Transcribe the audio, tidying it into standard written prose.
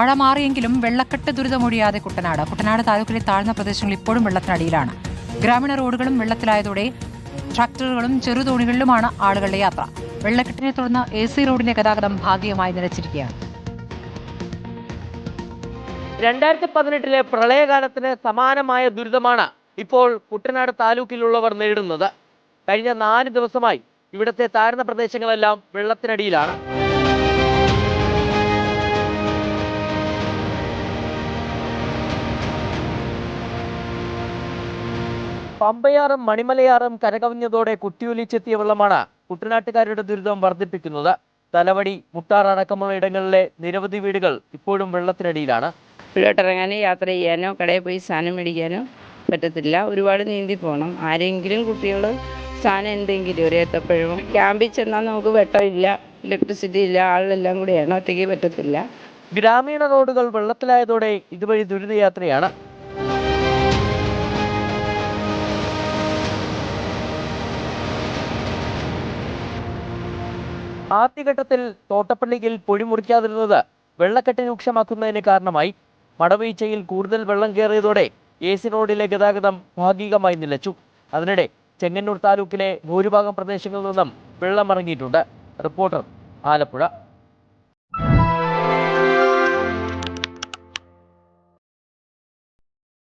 മഴ മാറിയെങ്കിലും വെള്ളക്കെട്ട് ദുരിതമൊഴിയാതെ കുട്ടനാട് താലൂക്കിലെ താഴ്ന്ന പ്രദേശങ്ങൾ ഇപ്പോഴും വെള്ളത്തിനടിയിലാണ്. ഗ്രാമീണ റോഡുകളും വെള്ളത്തിലായതോടെ ട്രാക്ടറുകളും ചെറുതോണികളിലുമാണ് ആളുകളുടെ യാത്ര. വെള്ളക്കെട്ടിനെ തുടർന്ന് AC റോഡിലെ ഗതാഗതം ഭാഗികമായി നിലച്ചിരിക്കുകയാണ്. 2018 പ്രളയകാലത്തിന് സമാനമായ ദുരിതമാണ് ഇപ്പോൾ കുട്ടനാട് താലൂക്കിലുള്ളവർ നേരിടുന്നത്. കഴിഞ്ഞ 4 ദിവസമായി ഇവിടുത്തെ താഴ്ന്ന പ്രദേശങ്ങളെല്ലാം വെള്ളത്തിനടിയിലാണ്. പമ്പയാറും മണിമലയാറും കരകവിഞ്ഞതോടെ കുത്തിയൊലിച്ചെത്തിയ വെള്ളമാണ് കുട്ടനാട്ടുകാരുടെ ദുരിതം വർദ്ധിപ്പിക്കുന്നത്. തലവടി, മുട്ടാർ അടക്കമുള്ള ഇടങ്ങളിലെ നിരവധി വീടുകൾ ഇപ്പോഴും വെള്ളത്തിനടിയിലാണ്. വീട്ടിലിറങ്ങാനോ യാത്ര ചെയ്യാനോ കടയിൽ പോയി സാധനം മേടിക്കാനോ പറ്റത്തില്ല. ഒരുപാട് നീന്തി പോകണം. ആരെങ്കിലും കുട്ടികൾ സാധനം എന്തെങ്കിലും ഒരു ഏത്തപ്പഴവും ക്യാമ്പിൽ ചെന്നാൽ നമുക്ക് വെട്ടമില്ല, ഇലക്ട്രിസിറ്റി ഇല്ല, ആളെല്ലാം കൂടെയാണ്, ഒറ്റയ്ക്ക് പറ്റത്തില്ല. ഗ്രാമീണ റോഡുകൾ വെള്ളത്തിലായതോടെ ഇതുവഴി ദുരിതയാത്രയാണ്. ആദ്യഘട്ടത്തിൽ തോട്ടപ്പള്ളിയിൽ പൊഴി മുറിക്കാതിരുന്നത് വെള്ളക്കെട്ട് രൂക്ഷമാക്കുന്നതിന് കാരണമായി. മടവീഴ്ചയിൽ കൂടുതൽ വെള്ളം കയറിയതോടെ AC റോഡിലെ ഗതാഗതം ഭാഗികമായി നിലച്ചു. അതിനിടെ ചെങ്ങന്നൂർ താലൂക്കിലെ ഭൂരിഭാഗം പ്രദേശങ്ങളിൽ നിന്നും വെള്ളമിറങ്ങിയിട്ടുണ്ട്. റിപ്പോർട്ടർ, ആലപ്പുഴ.